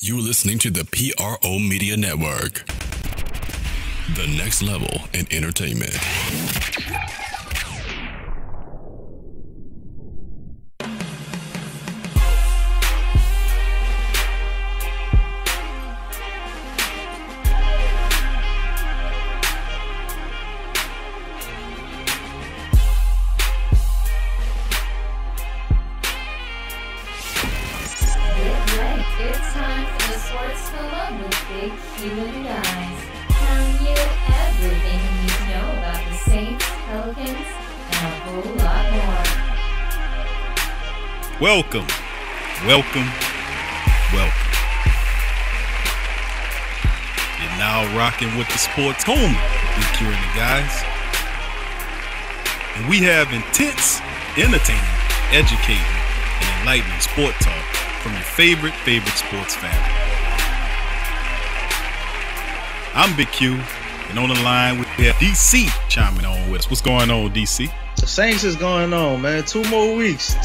You're listening to the PRO Media Network. The next level in entertainment. Welcome. You're now rocking with the Sports Coma, Big Q and the guys. And we have intense, entertaining, educating, and enlightening sport talk from your favorite sports family. I'm Big Q, and on the line we have DC chiming on with us. What's going on, DC? The Saints is going on, man. 2 more weeks.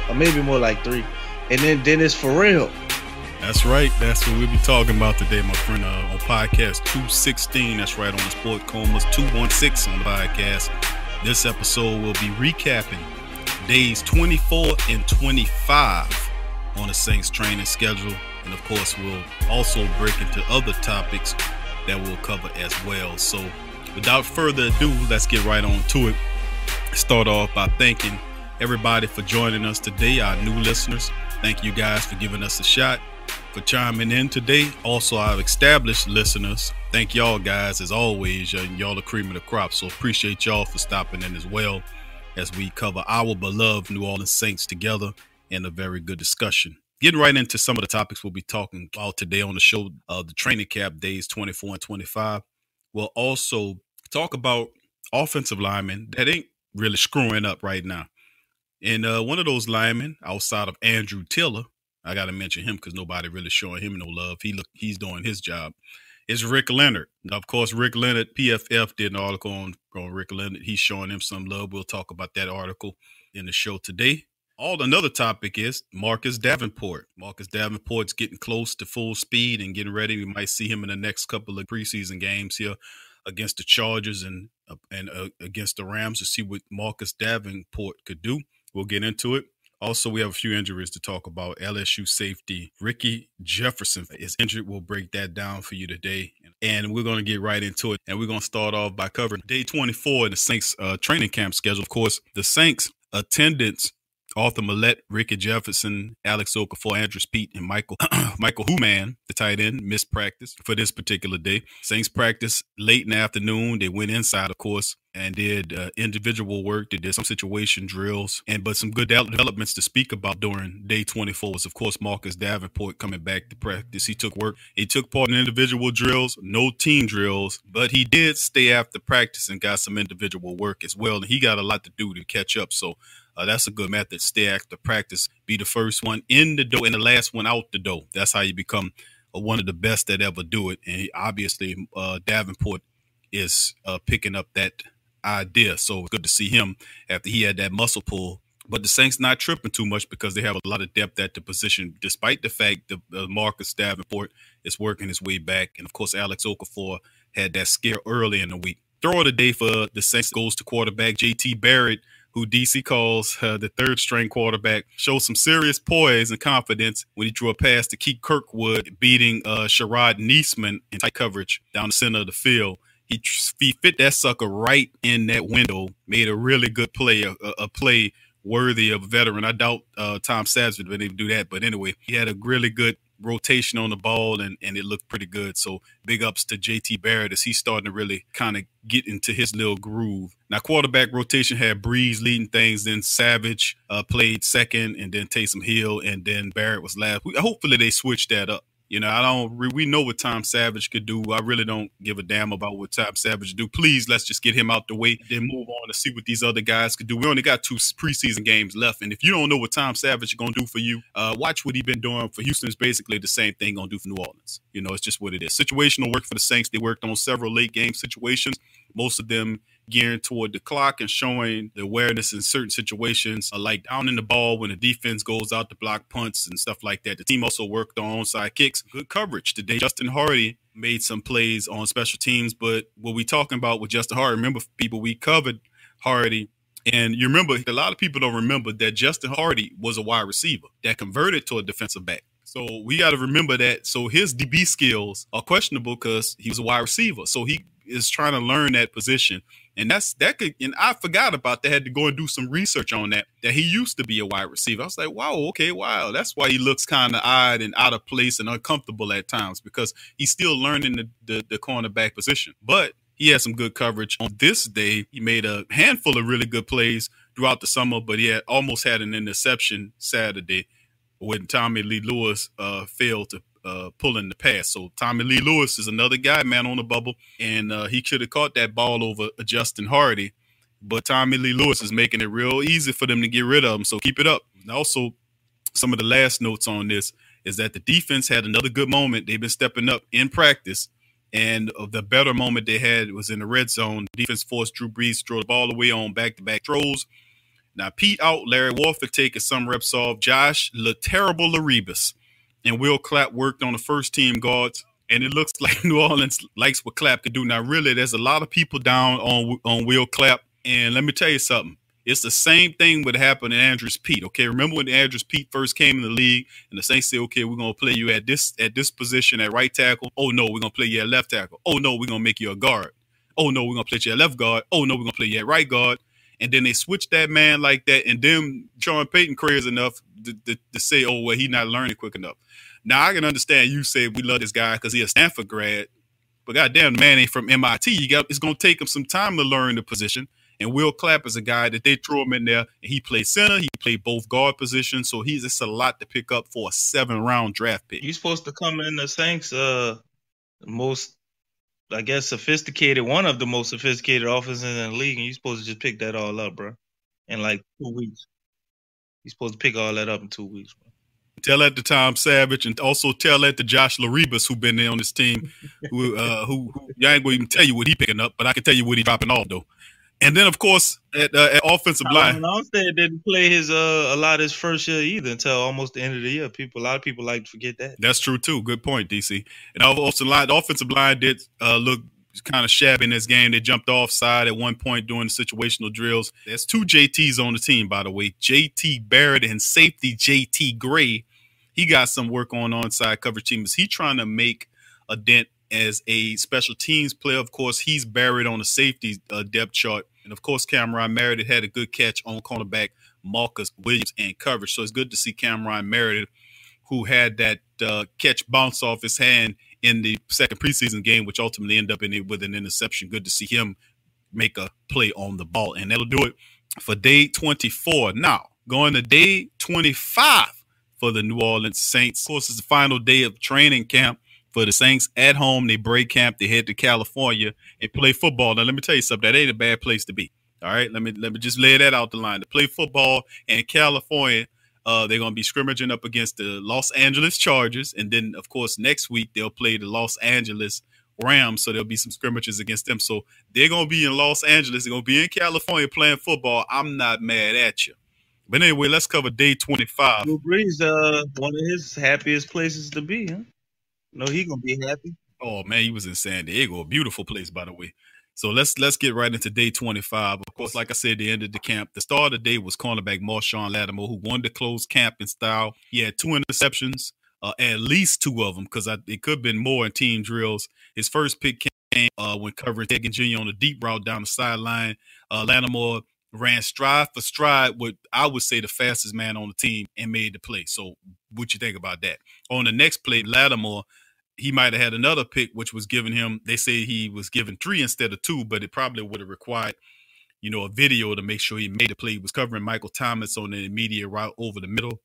Or maybe more like 3. And then it's for real. That's right. That's what we'll be talking about today, my friend, on podcast 216. That's right, on the Sport Comas 216 on the podcast. This episode will be recapping days 24 and 25 on the Saints training schedule. And, of course, we'll also break into other topics that we'll cover as well. So, without further ado, let's get right on to it. Start off by thanking everybody for joining us today, our new listeners. Thank you guys for giving us a shot, for chiming in today. Also, our established listeners, thank y'all guys as always. Y'all the cream of the crop, so appreciate y'all for stopping in as well as we cover our beloved New Orleans Saints together in a very good discussion. Getting right into some of the topics we'll be talking about today on the show, the training camp days 24 and 25. We'll also talk about offensive linemen that ain't really screwing up right now. And one of those linemen outside of Andrew Tiller, I got to mention him because nobody really showing him no love. He's doing his job. Is Rick Leonard. Now, of course, Rick Leonard PFF did an article on Rick Leonard. He's showing him some love. We'll talk about that article in the show today. Another topic is Marcus Davenport. Marcus Davenport's getting close to full speed and getting ready. We might see him in the next couple of preseason games here against the Chargers and against the Rams to see what Marcus Davenport could do. We'll get into it. Also, we have a few injuries to talk about. LSU safety Ricky Jefferson is injured. We'll break that down for you today. And we're going to get right into it. And we're going to start off by covering day 24 in the Saints training camp schedule. Of course, the Saints attendance, Arthur Millette, Ricky Jefferson, Alex Okafor, Andrew Pete, and Michael Hooman, the tight end, missed practice for this particular day. Saints practice late in the afternoon. They went inside, of course, and did individual work. They did some situation drills, but some good developments to speak about during day 24 was, of course, Marcus Davenport coming back to practice. He took work. He took part in individual drills, no team drills, but he did stay after practice and got some individual work as well. And he got a lot to do to catch up. So that's a good method. Stay after practice, be the first one in the door and the last one out the door. That's how you become one of the best that ever do it. And obviously, Davenport is picking up that idea. So it's good to see him after he had that muscle pull. But the Saints not tripping too much because they have a lot of depth at the position, despite the fact that Marcus Davenport is working his way back. And, of course, Alex Okafor had that scare early in the week. Throw of the day for the Saints goes to quarterback J.T. Barrett, who DC calls the third-string quarterback, showed some serious poise and confidence when he drew a pass to Keith Kirkwood, beating Sherrod Niesman in tight coverage down the center of the field. He fit that sucker right in that window, made a really good play, a play worthy of a veteran. I doubt Tom Savage would have been able to do that, but anyway, he had a really good rotation on the ball, and it looked pretty good. So big ups to J.T. Barrett as he's starting to really kind of get into his little groove. Now, quarterback rotation had Breeze leading things, then Savage played second, and then Taysom Hill, and then Barrett was last. Hopefully they switched that up. You know, we know what Tom Savage could do. I really don't give a damn about what Tom Savage do. Please, let's just get him out the way, then move on to see what these other guys could do. We only got 2 preseason games left. And if you don't know what Tom Savage is going to do for you, watch what he's been doing for Houston. Is basically the same thing going to do for New Orleans. You know, it's just what it is. Situational work for the Saints. They worked on several late game situations. Most of them gearing toward the clock and showing the awareness in certain situations, like down in the ball when the defense goes out to block punts and stuff like that. The team also worked on onside kicks. Good coverage today. Justin Hardy made some plays on special teams, but what we talking about with Justin Hardy, remember, people, we covered Hardy. And you remember, a lot of people don't remember that Justin Hardy was a wide receiver that converted to a defensive back. So we got to remember that. So his DB skills are questionable because he was a wide receiver. So he is trying to learn that position. And and I forgot about that. I had to go and do some research on that he used to be a wide receiver. I was like, wow. That's why he looks kind of odd and out of place and uncomfortable at times, because he's still learning the cornerback position. But he had some good coverage on this day. He made a handful of really good plays throughout the summer, but he almost had an interception Saturday when Tommy Lee Lewis failed to pull in the pass. So Tommy Lee Lewis is another guy, man, on the bubble, and he should have caught that ball over Justin Hardy. But Tommy Lee Lewis is making it real easy for them to get rid of him, so keep it up. And also, some of the last notes on this is that the defense had another good moment. They've been stepping up in practice. And the better moment they had was in the red zone. Defense forced Drew Brees to throw the ball away on back-to-back throws. Now, Pete out, Larry Warford taking some reps off. Josh Terrible Laribus and Will Clapp worked on the first-team guards. And it looks like New Orleans likes what Clapp could do. Now, really, there's a lot of people down on Will Clapp. And let me tell you something. It's the same thing would happen in Andrews Pete. Okay, remember when Andrews Pete first came in the league and the Saints said, okay, we're gonna play you at this position at right tackle. Oh no, we're gonna play you at left tackle. Oh no, we're gonna make you a guard. Oh no, we're gonna play you at left guard. Oh no, we're gonna play you at right guard. And then they switched that man like that, and then Sean Payton crazy enough to say, oh well, he's not learning quick enough. Now I can understand you say we love this guy because he's a Stanford grad, but goddamn, the man ain't from MIT. It's gonna take him some time to learn the position. And Will Clapp is a guy that they throw him in there, and he plays center. He played both guard positions, so it's a lot to pick up for a 7th-round draft pick. You're supposed to come in the Saints most, I guess, sophisticated, one of the most sophisticated offenses in the league, and you're supposed to just pick that all up, bro, in like 2 weeks. You're supposed to pick all that up in 2 weeks, bro. Tell that to Tom Savage, and also tell that to Josh Laribus, who been there on this team, who I ain't going to even tell you what he picking up, but I can tell you what he dropping off, though. And then, of course, at offensive line, Armstead didn't play a lot of his first year either until almost the end of the year. A lot of people like to forget that. That's true too. Good point, DC. And also, the offensive line did look kind of shabby in this game. They jumped offside at one point during the situational drills. There's 2 JTs on the team, by the way. JT Barrett and safety JT Gray. He got some work on onside coverage teams. He's trying to make a dent as a special teams player. Of course, he's buried on the safety depth chart. And, of course, Cameron Meredith had a good catch on cornerback Marcus Williams in coverage. So it's good to see Cameron Meredith, who had that catch bounce off his hand in the second preseason game, which ultimately ended up with an interception. Good to see him make a play on the ball. And that'll do it for day 24. Now, going to day 25 for the New Orleans Saints. Of course, it's the final day of training camp for the Saints at home. They break camp. They head to California and play football. Now, let me tell you something. That ain't a bad place to be. All right? Let me just lay that out the line. To play football in California, they're going to be scrimmaging up against the Los Angeles Chargers. And then, of course, next week they'll play the Los Angeles Rams. So there'll be some scrimmages against them. So they're going to be in Los Angeles. They're going to be in California playing football. I'm not mad at you. But anyway, let's cover day 25. Drew Brees, one of his happiest places to be, huh? No, he gonna be happy. Oh man, he was in San Diego, a beautiful place, by the way. So let's get right into day 25. Of course, like I said, the end of the camp. The star of the day was cornerback Marshawn Lattimore, who wanted to close camp in style. He had 2 interceptions, at least 2 of them, because it could have been more in team drills. His first pick came when covering Tegan Jr. on a deep route down the sideline. Lattimore ran stride for stride with, I would say, the fastest man on the team and made the play. So what you think about that? On the next play, Lattimore, he might have had another pick, which was given him. They say he was given 3 instead of 2, but it probably would have required, a video to make sure he made the play. He was covering Michael Thomas on the immediate route over the middle,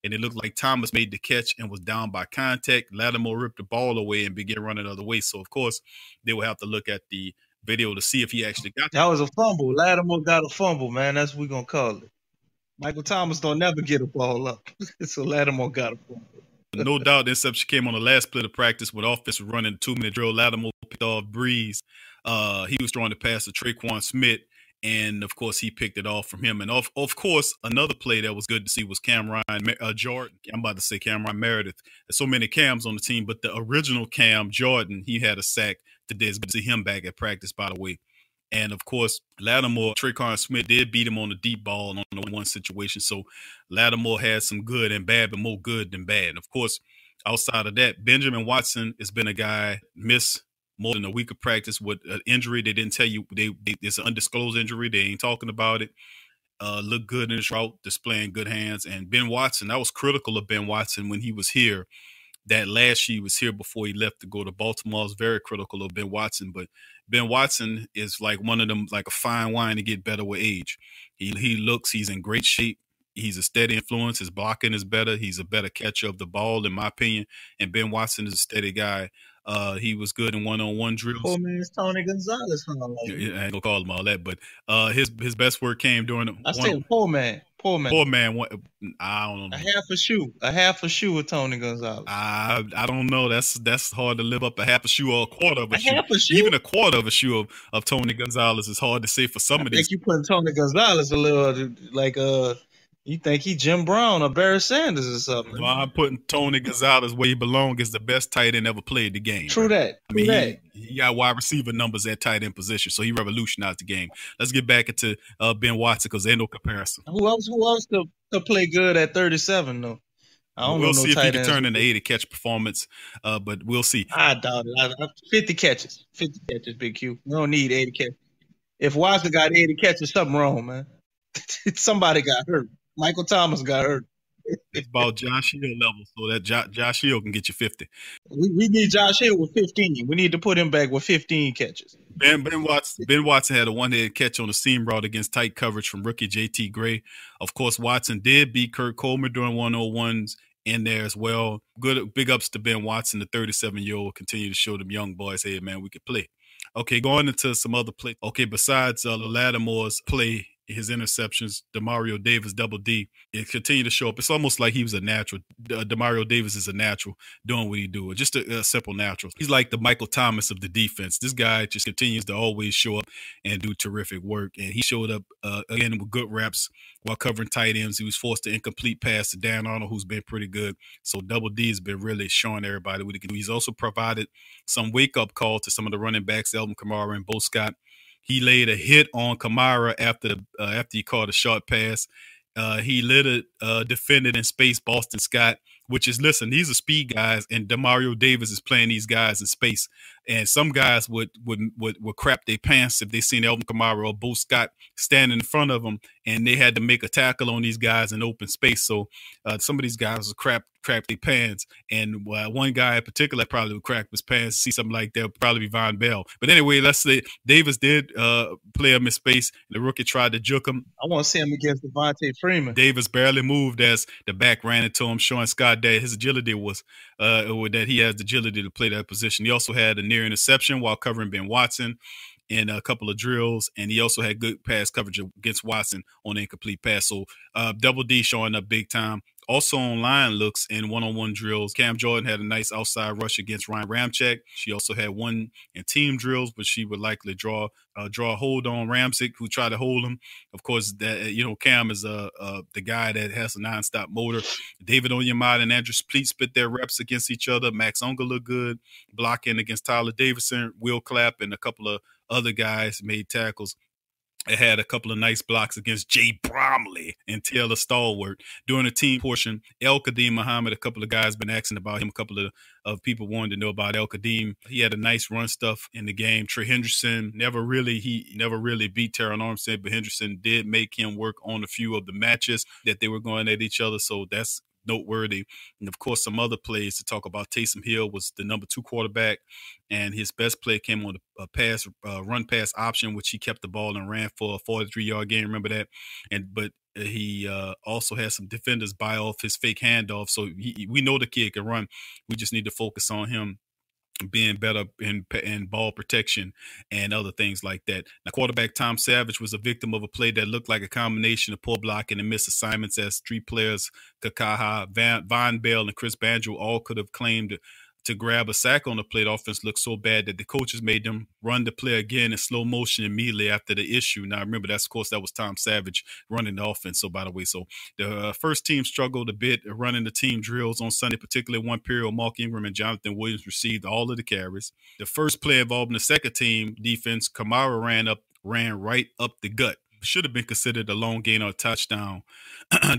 and it looked like Thomas made the catch and was down by contact. Lattimore ripped the ball away and began running the other way. So, of course, they will have to look at the video to see if he actually got that. Was a fumble. Lattimore got a fumble, man. That's what we're going to call it. Michael Thomas don't never get a ball up. So Lattimore got a fumble. No doubt the interception came on the last split of practice with offense running 2-minute drill. Lattimore picked off Breeze. He was throwing the pass to Traquan Smith. And, of course, he picked it off from him. And, of course, another play that was good to see was Cameron Jordan. I'm about to say Cameron Meredith. There's so many Cams on the team, but the original Cam Jordan, he had a sack today. It's good to see him back at practice, by the way. And, of course, Lattimore, Traquan Smith did beat him on the deep ball on the one situation. So Lattimore had some good and bad, but more good than bad. And, of course, outside of that, Benjamin Watson has been a guy missed more than a week of practice with an injury. They didn't tell you. It's an undisclosed injury. They ain't talking about it. Looked good in his route, displaying good hands. And Ben Watson, I was critical of Ben Watson when he was here. That last year he was here before he left to go to Baltimore. I was very critical of Ben Watson. But Ben Watson is like one of them, like a fine wine to get better with age. He's in great shape. He's a steady influence. His blocking is better. He's a better catcher of the ball, in my opinion. And Ben Watson is a steady guy. He was good in one-on-one drills. Poor man's Tony Gonzalez. I ain't gonna call him all that, but his best work came during the. I said poor man. Poor man. I don't know. A half a shoe with Tony Gonzalez. I don't know. That's hard to live up. A half a shoe or a quarter of a shoe. Half a shoe? Even a quarter of a shoe of Tony Gonzalez is hard to say for some of these. I think you putting Tony Gonzalez a little like you think he Jim Brown or Barry Sanders or something. Well, I'm putting Tony Gonzalez where he belongs as the best tight end ever played the game. True right? that. He got wide receiver numbers at tight end position, so he revolutionized the game. Let's get back into Ben Watson because there's no comparison. Who else to play good at 37 though? We'll see if he can turn into 80 catch performance, but we'll see. I doubt it. 50 catches, Big Q. We don't need 80 catches. If Watson got 80 catches, something wrong, man. Somebody got hurt. Michael Thomas got hurt. It's about Josh Hill level, so that Josh Hill can get you 50. We need Josh Hill with 15. We need to put him back with 15 catches. Ben Watson had a one-handed catch on the seam route against tight coverage from rookie J.T. Gray. Of course, Watson did beat Kurt Coleman during 101s in there as well. Good, big ups to Ben Watson, the 37-year-old, continue to show them young boys, hey, man, we could play. Okay, going into some other play. Okay, besides Lattimore's play, his interceptions, Demario Davis, Double D, it continued to show up. It's almost like he was a natural. Demario Davis is a natural doing what he do. Just a simple natural. He's like the Michael Thomas of the defense. This guy just continues to always show up and do terrific work. And he showed up again with good reps while covering tight ends. He was forced to incomplete pass to Dan Arnold, who's been pretty good. So Double D has been really showing everybody what he can do. He's also provided some wake-up call to some of the running backs, Elvin Kamara and Bo Scott. He laid a hit on Kamara after he caught a short pass. He lit a defended in space, Boston Scott, which is, listen, these are speed guys, and Demario Davis is playing these guys in space. And some guys would crap their pants if they seen Elvin Kamara or Bo Scott standing in front of them, and they had to make a tackle on these guys in open space. So some of these guys would crap their pants. And one guy in particular probably would crack his pants, see something like that, would probably be Von Bell. But anyway, let's say Davis did play him in space. The rookie tried to juke him. I want to see him against Devontae Freeman. Davis barely moved as the back ran into him, showing Scott that his agility was that he has the agility to play that position. He also had a near interception while covering Ben Watson in a couple of drills, and he also had good pass coverage against Watson on an incomplete pass. So Double D showing up big time. Also on line looks in one-on-one drills. Cam Jordan had a nice outside rush against Ryan Ramczyk. She also had one in team drills, but she would likely draw a hold on Ramczyk, who tried to hold him. Of course, that Cam is the guy that has a nonstop motor. David Onyemata and Andrew Spleet split their reps against each other. Max Unger looked good, blocking against Tyler Davison. Will Clapp and a couple of other guys made tackles. It had a couple of nice blocks against Jay Bromley and Taylor Stalwart. During the team portion, El Kadeem Muhammad, a couple of guys been asking about him. A couple of people wanted to know about El Kadeem. He had a nice run stuff in the game. Trey Henderson never really beat Taron Armstead, but Henderson did make him work on a few of the matches that they were going at each other. So that's noteworthy. And of course, some other plays to talk about. Taysom Hill was the number 2 quarterback, and his best play came on a run pass option, which he kept the ball and ran for a 43-yard gain. Remember that? But he also had some defenders buy off his fake handoff. So we know the kid can run. We just need to focus on him being better in ball protection and other things like that. Now, quarterback Tom Savage was a victim of a play that looked like a combination of poor blocking and missed assignments, as 3 players, Kakaha, Von Bell, and Chris Banjo, all could have claimed to grab a sack on the play. The offense looked so bad that the coaches made them run the play again in slow motion immediately after the issue. Now, remember, that was Tom Savage running the offense. So, by the way, the first team struggled a bit running the team drills on Sunday, particularly one period. Mark Ingram and Jonathan Williams received all of the carries. The first play involving the second team defense, Kamara ran right up the gut. Should have been considered a long gain or a touchdown.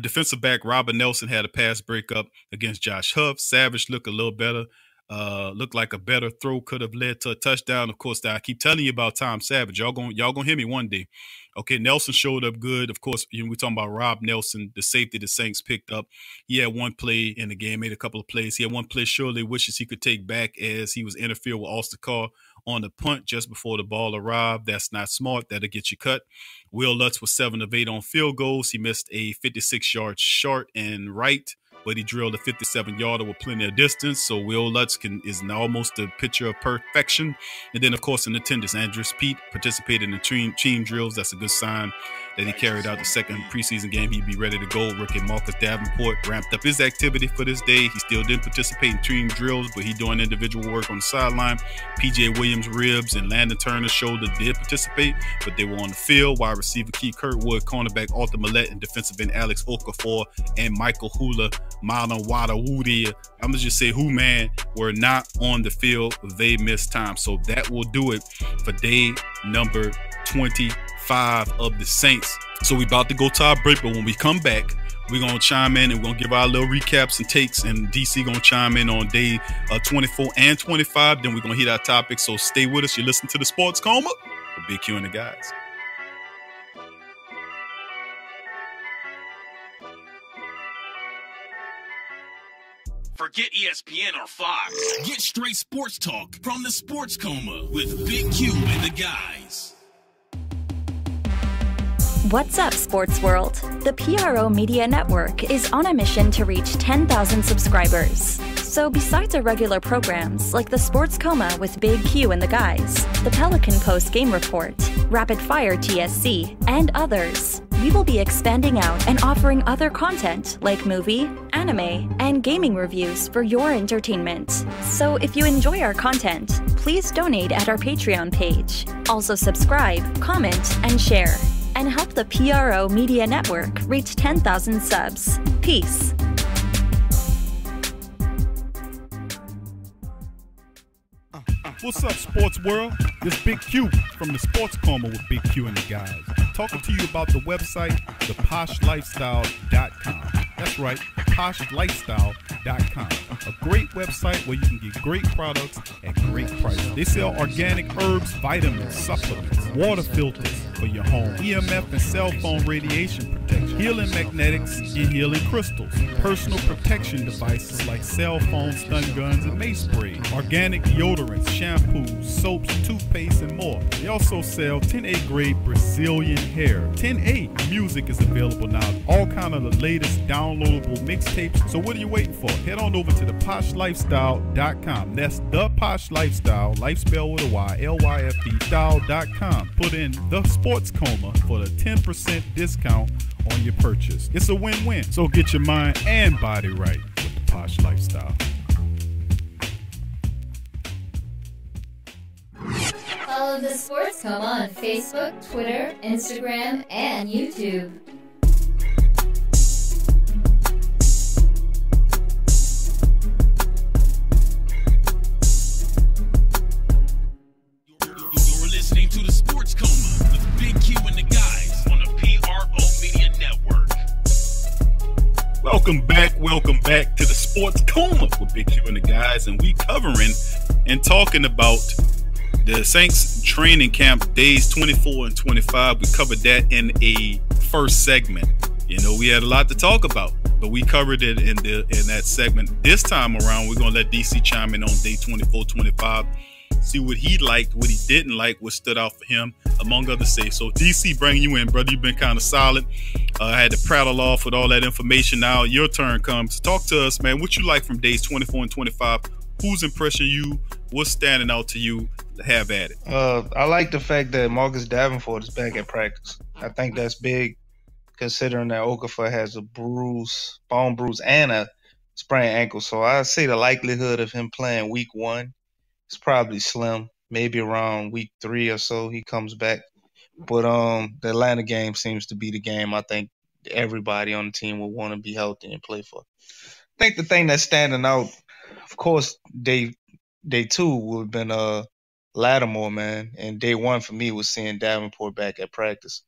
Defensive back Robert Nelson had a pass breakup against Josh Huff. Savage looked a little better. Looked like a better throw could have led to a touchdown. Of course, I keep telling you about Tom Savage. Y'all gonna hear me one day. Okay, Nelson showed up good. Of course, we're talking about Rob Nelson, the safety the Saints picked up. He had one play in the game, made a couple of plays. He had one play surely wishes he could take back as he was interfered with Austin Carr on the punt just before the ball arrived. That's not smart. That'll get you cut. Will Lutz was 7 of 8 on field goals. He missed a 56-yard short and right, but he drilled a 57-yarder with plenty of distance. So Will Lutz is almost a picture of perfection. And then, of course, in attendance, Andrews Pete participated in the team drills. That's a good sign that he carried out the second preseason game. He'd be ready to go. Rookie Marcus Davenport ramped up his activity for this day. He still didn't participate in team drills, but he doing individual work on the sideline. P.J. Williams' ribs and Landon Turner's shoulder did participate, but they were on the field. Wide receiver Keith Kirkwood, cornerback Arthur Millette, and defensive end Alex Okafor and Michael Hula, Marlon Wadawoody, I'm going to just say who, man, were not on the field. They missed time. So that will do it for day number 25 of the Saints. So we about to go to our break, but when we come back, we're going to chime in and we're going to give our little recaps and takes, and DC going to chime in on day 24 and 25. Then we're going to hit our topic. So stay with us. You listen to the Sports Coma with Big Q and the guys. Forget ESPN or Fox. Get straight sports talk from the Sports Coma with Big Q and the guys. What's up, sports world? The PRO Media Network is on a mission to reach 10,000 subscribers. So besides our regular programs like the Sports Coma with Big Q and the guys, the Pelican Post Game Report, Rapid Fire TSC, and others, we will be expanding out and offering other content like movie, anime, and gaming reviews for your entertainment. So if you enjoy our content, please donate at our Patreon page. Also subscribe, comment, and share. And help the PRO Media Network reach 10,000 subs. Peace. What's up, sports world? This Big Q from the Sports Coma with Big Q and the guys. Talking to you about the website, theposhlifestyle.com. That's right, poshlifestyle.com. A great website where you can get great products at great prices. They sell organic herbs, vitamins, supplements, water filters for your home, EMF and cell phone radiation protection, healing magnetics and healing crystals, personal protection devices like cell phones, stun guns, and mace sprays, organic deodorants, shampoos, soaps, toothpaste, and more. They also sell 10A grade Brazilian hair. 10A music is available now. All kind of the latest downloadable mixtapes. So what are you waiting for? Head on over to theposhlifestyle.com. That's the Posh Lifestyle, life spelled with a Y, Lyft style.com. Put in the Sports Coma for the 10% discount on your purchase. It's a win-win. So get your mind and body right with the Posh Lifestyle. Follow the Sports Coma on Facebook, Twitter, Instagram, and YouTube. You're listening to the Sports Coma with Big Q and the guys on the PRO Media Network. Welcome back to the Sports Coma with Big Q and the guys, and we covering and talking about the Saints training camp days 24 and 25. We covered that in a first segment. You know, we had a lot to talk about, but we covered it in that segment. This time around, we're going to let DC chime in on day 24, 25, see what he liked, what he didn't like, what stood out for him, among other things. So DC, bringing you in, brother. You've been kind of solid. I had to prattle off with all that information. Now your turn comes. Talk to us, man. What you like from days 24 and 25? Who's impressing you? What's standing out to you? Have at it. I like the fact that Marcus Davenport is back at practice. I think that's big, considering that Okafor has a bone bruise, and a sprained ankle. So I say the likelihood of him playing week 1 is probably slim. Maybe around week 3 or so he comes back. But the Atlanta game seems to be the game I think everybody on the team will want to be healthy and play for. I think the thing that's standing out, of course, day 2 would have been Lattimore, man. And day 1 for me was seeing Davenport back at practice.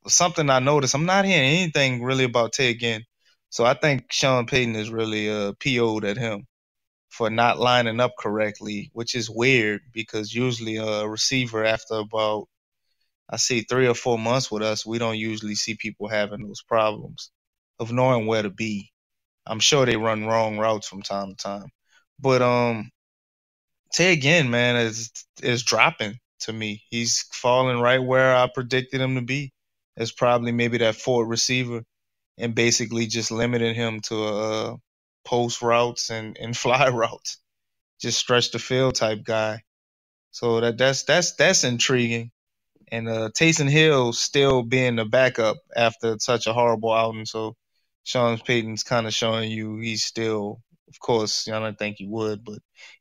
Something I noticed, I'm not hearing anything really about Tay again. So I think Sean Payton is really PO'd at him for not lining up correctly, which is weird because usually a receiver after about, I see 3 or 4 months with us, we don't usually see people having those problems of knowing where to be. I'm sure they run wrong routes from time to time. But Tay again, man, is dropping to me. He's falling right where I predicted him to be. It's probably maybe that 4th receiver and basically just limiting him to post routes and fly routes. Just stretch the field type guy. So that's intriguing. And Taysom Hill still being the backup after such a horrible outing. So Sean Payton's kind of showing you he's still, of course, I don't think he would, but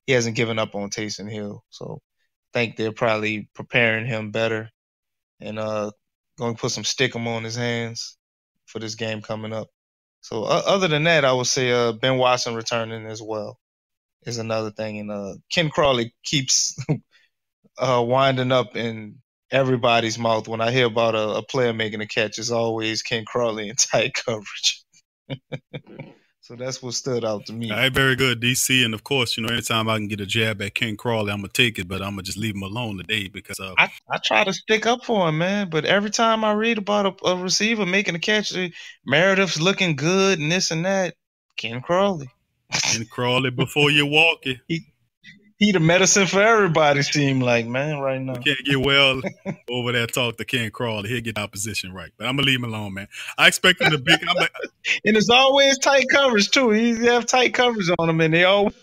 he hasn't given up on Taysom Hill. So I think they're probably preparing him better and going to put some stickum on his hands for this game coming up. So other than that, I would say Ben Watson returning as well is another thing. And Ken Crawley keeps winding up in everybody's mouth. When I hear about a player making a catch, it's always Ken Crawley in tight coverage. So that's what stood out to me. All right, very good, DC. And, of course, anytime I can get a jab at Ken Crawley, I'm going to take it, but I'm going to just leave him alone today because I try to stick up for him, man, but every time I read about a receiver making a catch, Meredith's looking good and this and that, Ken Crawley. Ken Crawley before you walk it. He the medicine for everybody, seem like, man, right now. We can't get well over there talk to Ken Crawley. He'll get our position right. But I'm going to leave him alone, man. I expect him to be and it's always tight coverage, too. You have tight coverage on him, and they always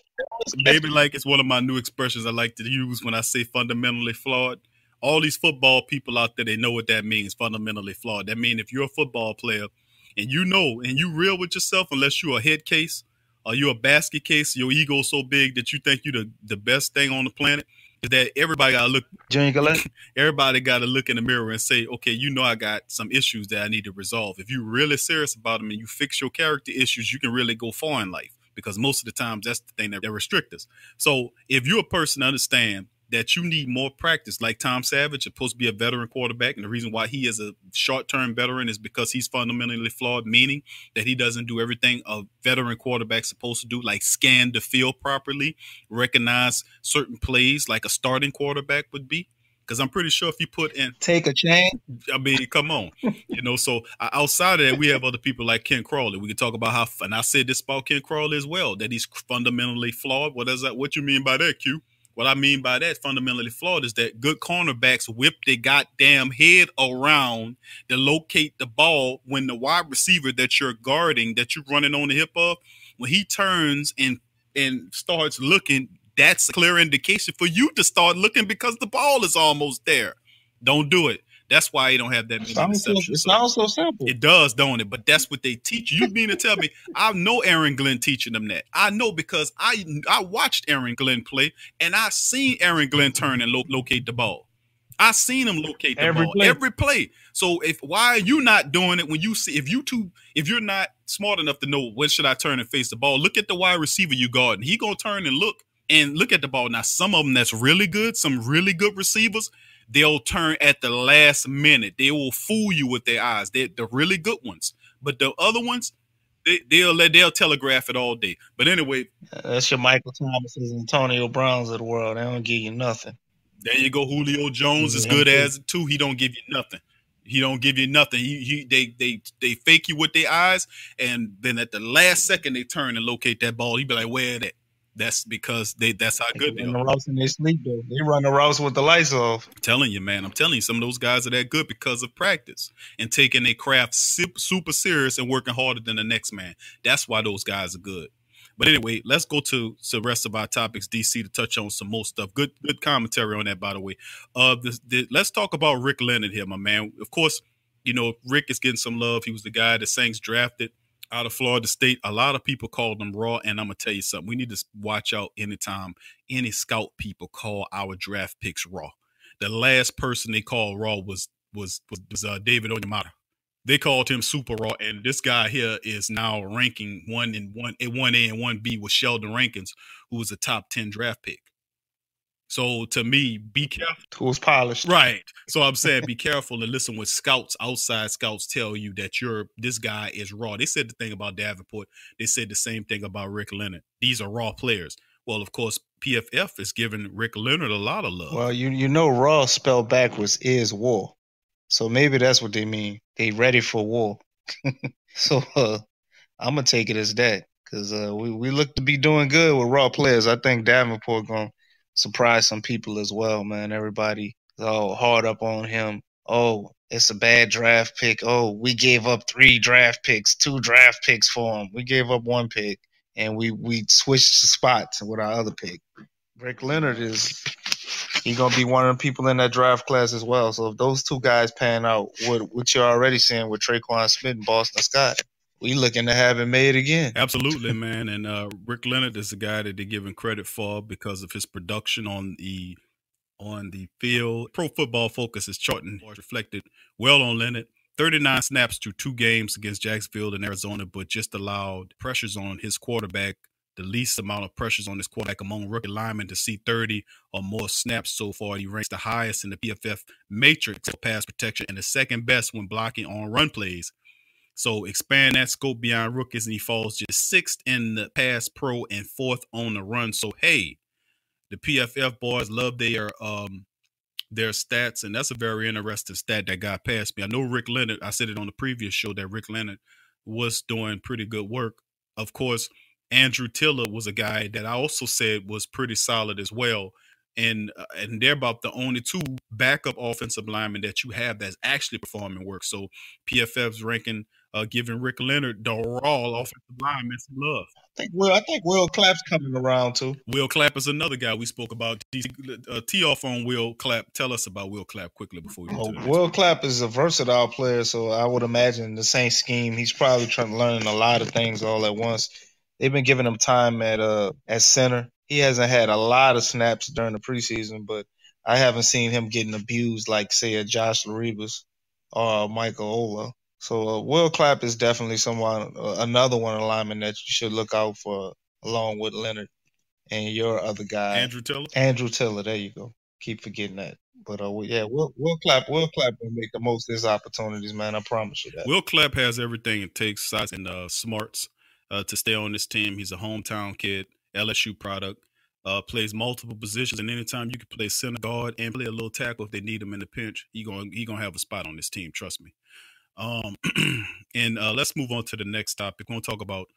maybe like it's one of my new expressions I like to use when I say fundamentally flawed. All these football people out there, they know what that means, fundamentally flawed. That means if you're a football player and you know and you real with yourself, unless you're a head case, or you're a basket case, your ego's so big that you think you're the best thing on the planet, is that everybody got to look. Everybody got to look in the mirror and say, okay, I got some issues that I need to resolve. If you're really serious about them and you fix your character issues, you can really go far in life because most of the times that's the thing that restricts us. So if you're a person to understand that you need more practice, like Tom Savage, supposed to be a veteran quarterback, and the reason why he is a short-term veteran is because he's fundamentally flawed, meaning that he doesn't do everything a veteran quarterback's supposed to do, like scan the field properly, recognize certain plays like a starting quarterback would be. Because I'm pretty sure if you put in take a chain, I mean, come on, So outside of that, we have other people like Ken Crawley. We can talk about how, and I said this about Ken Crawley as well, that he's fundamentally flawed. What is that? What you mean by that, Q? What I mean by that, fundamentally flawed, is that good cornerbacks whip their goddamn head around to locate the ball when the wide receiver that you're guarding, that you're running on the hip of, when he turns and starts looking, that's a clear indication for you to start looking because the ball is almost there. Don't do it. That's why you don't have that many interceptions. It sounds so simple. It does, don't it? But that's what they teach you. You mean to tell me I know Aaron Glenn teaching them that? I know because I watched Aaron Glenn play, and I seen Aaron Glenn turn and locate the ball. I seen him locate the ball every play. So why are you not doing it when you see if you're not smart enough to know when should I turn and face the ball? Look at the wide receiver you guarding. He gonna turn and look at the ball. Now some of them that's really good, some really good receivers. They'll turn at the last minute. They will fool you with their eyes. They're the really good ones. But the other ones, they'll telegraph it all day. But anyway. That's your Michael Thomas's and Antonio Browns of the world. They don't give you nothing. There you go. Julio Jones is good as it too. He don't give you nothing. He don't give you nothing. They fake you with their eyes, and then at the last second they turn and locate that ball. He be like, where that? That's because that's how good they are. Run the routes in their sleep, though. They run the routes with the lights off. I'm telling you, man. I'm telling you, some of those guys are that good because of practice and taking their craft super serious and working harder than the next man. That's why those guys are good. But anyway, let's go to the rest of our topics, DC, to touch on some more stuff. Good commentary on that, by the way. Let's talk about Rick Leonard here, my man. Of course, Rick is getting some love. He was the guy the Saints drafted. out of Florida State. A lot of people call them raw, and I'm gonna tell you something. We need to watch out anytime any scout people call our draft picks raw. The last person they called raw was David Onyemata. They called him super raw, and this guy here is now ranking 1A and 1B with Sheldon Rankins, who was a top 10 draft pick. So to me, be careful. Who's polished. Right. So I'm saying be careful and listen when outside scouts tell you that this guy is raw. They said the thing about Davenport. They said the same thing about Rick Leonard. These are raw players. Well, of course, PFF is giving Rick Leonard a lot of love. Well, you know raw spelled backwards is war. So maybe that's what they mean. They ready for war. So I'm going to take it as that because we look to be doing good with raw players. I think Davenport going to surprise some people as well, man. Everybody is all hard up on him. Oh, it's a bad draft pick. Oh, we gave up 3 draft picks, 2 draft picks for him. We gave up 1 pick, and we switched spots with our other pick. Rick Leonard he's going to be one of the people in that draft class as well. So if those 2 guys pan out, what you're already seeing with Traquan Smith and Boston Scott, we looking to have it made again. Absolutely, man. And Rick Leonard is a guy that they're giving credit for because of his production on the field. Pro Football Focus is charting reflected well on Leonard. 39 snaps through 2 games against Jacksonville and Arizona, but just allowed pressures on his quarterback, the least amount of pressures on his quarterback among rookie linemen to see 30 or more snaps so far. He ranks the highest in the PFF matrix for pass protection and the second best when blocking on run plays. So expand that scope beyond rookies, and he falls just 6th in the pass pro and 4th on the run. So, hey, the PFF boys love their stats, and that's a very interesting stat that got past me. I know Rick Leonard, I said it on the previous show that Rick Leonard was doing pretty good work. Of course, Andrew Tiller was a guy that I also said was pretty solid as well. And they're about the only 2 backup offensive linemen that you have that's actually performing work. So PFF's ranking, giving Rick Leonard the raw offensive lineman some love. I think Will Clapp's coming around too. Will Clapp is another guy we spoke about. Tee off on Will Clapp. Tell us about Will Clapp quickly before we get to Will Clapp is a versatile player, so I would imagine the same scheme. He's probably trying to learn a lot of things all at once. They've been giving him time at center. He hasn't had a lot of snaps during the preseason, but I haven't seen him getting abused like, say, a Josh Laribas or Michael Ola. So Will Clapp is definitely another one of the linemen that you should look out for, along with Leonard and your other guy, Andrew Tiller. Andrew Tiller, there you go. Keep forgetting that. But Will Clapp will make the most of his opportunities, man. I promise you that. Will Clapp has everything it takes, size and smarts to stay on this team. He's a hometown kid, LSU product. Plays multiple positions, and anytime you can play center, guard, and play a little tackle if they need him in the pinch, he gonna have a spot on this team. Trust me. And let's move on to the next topic. We're gonna talk about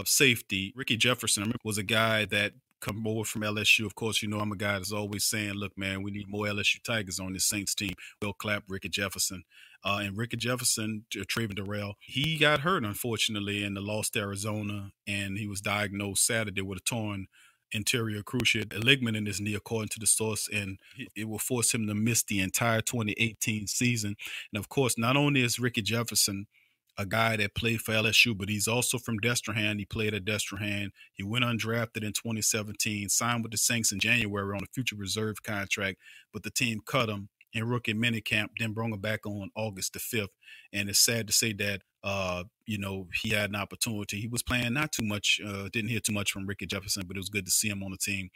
safety. Ricky Jefferson was a guy that come over from LSU. Of course, you know I'm a guy that's always saying, look, man, we need more LSU Tigers on this Saints team. Will Clapp, Ricky Jefferson. And Ricky Jefferson, Traven Darrell, he got hurt, unfortunately, and lost to Arizona, and he was diagnosed Saturday with a torn anterior cruciate ligament in his knee, according to the source, and it will force him to miss the entire 2018 season. And, of course, not only is Ricky Jefferson a guy that played for LSU, but he's also from Destrehan. He played at Destrehan. He went undrafted in 2017, signed with the Saints in January on a future reserve contract, but the team cut him in rookie minicamp, then brought him back on August the 5th. And it's sad to say that, he had an opportunity. He was playing not too much, didn't hear too much from Ricky Jefferson, but it was good to see him on the team.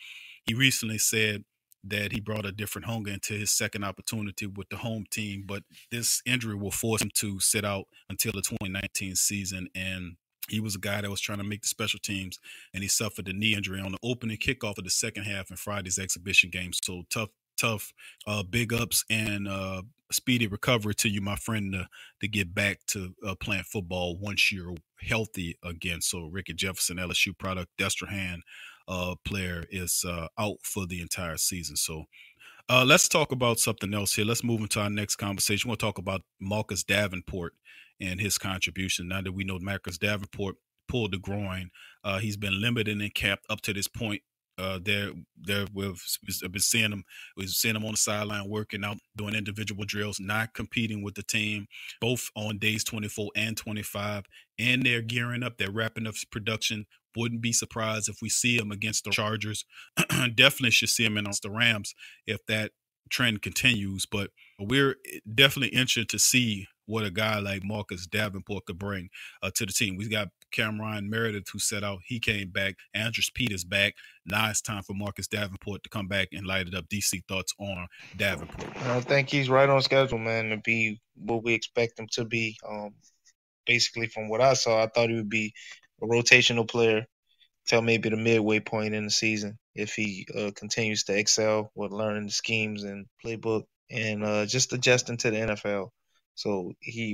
He recently said that he brought a different hunger into his second opportunity with the home team, but this injury will force him to sit out until the 2019 season. And he was a guy that was trying to make the special teams, and he suffered a knee injury on the opening kickoff of the second half in Friday's exhibition game. So tough, big ups and speedy recovery to you, my friend, to get back to playing football once you're healthy again. So Ricky Jefferson, LSU product, Destrehan player, is out for the entire season. So let's talk about something else here. Let's move into our next conversation. We'll talk about Marcus Davenport and his contribution. Now that we know Marcus Davenport pulled the groin, he's been limited in camp up to this point. We've been seeing him. We've seen him on the sideline working out, doing individual drills, not competing with the team, both on days 24 and 25. and they're gearing up. They're wrapping up production. Wouldn't be surprised if we see him against the Chargers. Definitely should see him against the Rams if that trend continues. But we're definitely interested to see what a guy like Marcus Davenport could bring to the team. We've got Cameron Meredith who set out. He came back. Andrews Peters back. Now it's time for Marcus Davenport to come back and light it up. DC, thoughts on Davenport? I think he's right on schedule, man, to be what we expect him to be. Basically, from what I saw, I thought he would be a rotational player till maybe the midway point in the season if he continues to excel with learning the schemes and playbook and just adjusting to the NFL. So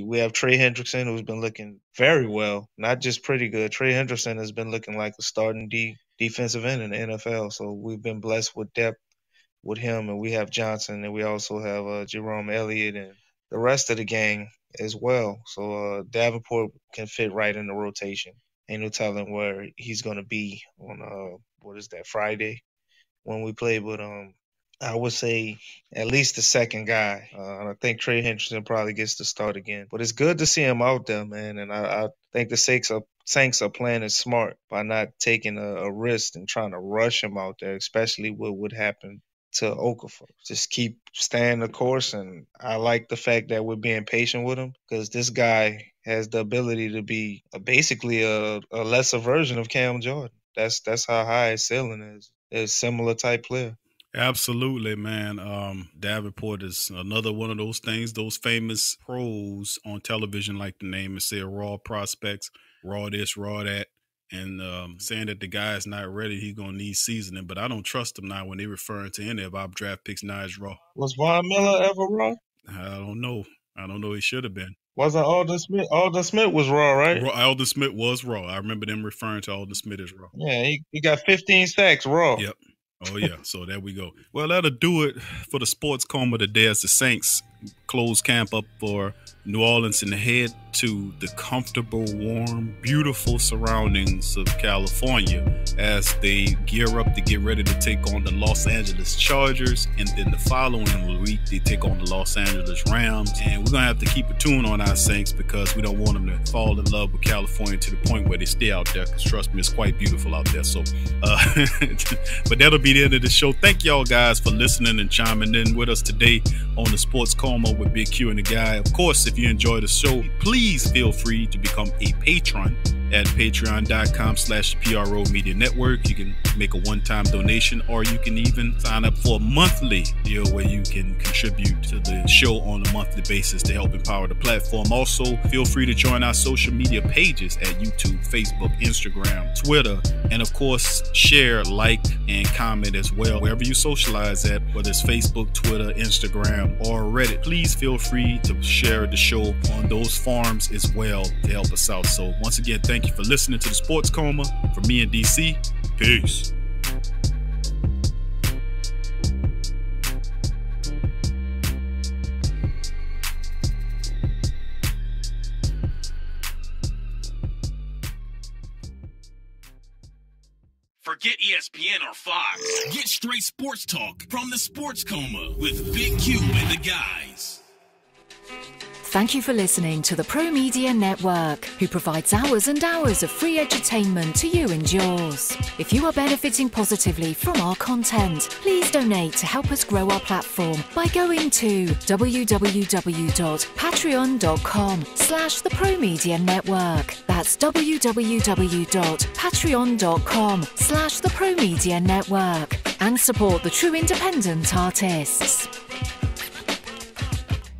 we have Trey Hendrickson, who's been looking very well, not just pretty good. Trey Hendrickson has been looking like a starting defensive end in the NFL. So we've been blessed with depth with him, and we have Johnson, and we also have Jerome Elliott and the rest of the gang as well. So Davenport can fit right in the rotation. Ain't no telling where he's going to be on, Friday when we play. But I would say at least the second guy. I think Trey Hendrickson probably gets to start again. But it's good to see him out there, man. And I think the Saints are playing it smart by not taking a risk and trying to rush him out there, especially what would happen to Okafor. Just keep staying the course. And I like the fact that we're being patient with him because this guy has the ability to be basically a lesser version of Cam Jordan. That's how high his ceiling is. It's a similar type player. Absolutely, man. Davenport is another one of those things, those famous pros on television like to name and say raw prospects, raw this, raw that, and saying that the guy's not ready, he's going to need seasoning. But I don't trust him now when they're referring to any of our draft picks now as raw. Was Von Miller ever raw? I don't know. He should have been. Wasn't Alden Smith? Alden Smith was raw, right? Alden Smith was raw. I remember them referring to Alden Smith as raw. Yeah, he got 15 sacks raw. Yep. Oh, yeah. So there we go. Well, that'll do it for the Sports Coma today as the Saints close camp up for New Orleans and head to the comfortable, warm, beautiful surroundings of California as they gear up to get ready to take on the Los Angeles Chargers. And then the following week, they take on the Los Angeles Rams. And we're going to have to keep a tune on our Saints because we don't want them to fall in love with California to the point where they stay out there. Because trust me, it's quite beautiful out there. So, but that'll be the end of the show. Thank y'all guys for listening and chiming in with us today on the Sports Coma with Big Q and the Guy. Of course, if you enjoy the show, please feel free to become a patron at patreon.com/PRO Media Network. You can make a one-time donation, or you can even sign up for a monthly deal where you can contribute to the show on a monthly basis to help empower the platform. Also, feel free to join our social media pages at YouTube, Facebook, Instagram, Twitter, and of course, share, like, and comment as well. Wherever you socialize at, whether it's Facebook, Twitter, Instagram, or Reddit, please feel free to share the show on those forums as well to help us out. So once again, thank you for listening to the Sports Coma. For me and DC, peace. Forget ESPN or Fox. Get straight sports talk from the Sports Coma with Big Q and the guys. Thank you for listening to the Pro Media Network, who provides hours and hours of free entertainment to you and yours. If you are benefiting positively from our content, please donate to help us grow our platform by going to www.patreon.com/the Pro Media Network. That's www.patreon.com/the Pro Media Network, and support the true independent artists.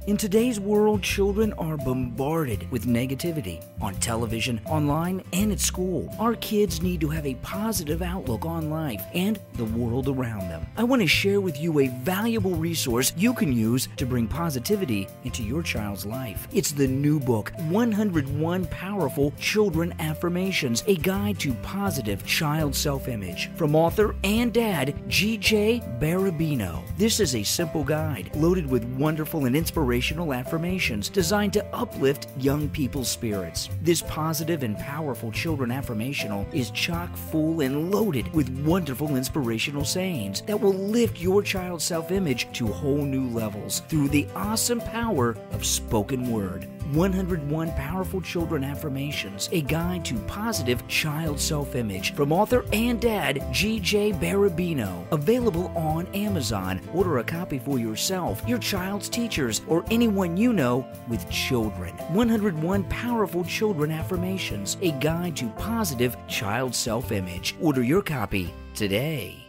In today's world, children are bombarded with negativity on television, online, and at school. Our kids need to have a positive outlook on life and the world around them. I want to share with you a valuable resource you can use to bring positivity into your child's life. It's the new book, 101 Powerful Children Affirmations, a guide to positive child self-image, from author and dad, G.J. Barabino. This is a simple guide loaded with wonderful and inspirational affirmations designed to uplift young people's spirits. This positive and powerful children affirmational is chock full and loaded with wonderful inspirational sayings that will lift your child's self-image to whole new levels through the awesome power of spoken word. 101 Powerful Children Affirmations, a guide to positive child self-image from author and dad G.J. Barabino. Available on Amazon. Order a copy for yourself, your child's teachers, or anyone you know with children. 101 Powerful Children Affirmations, a guide to positive child self-image. Order your copy today.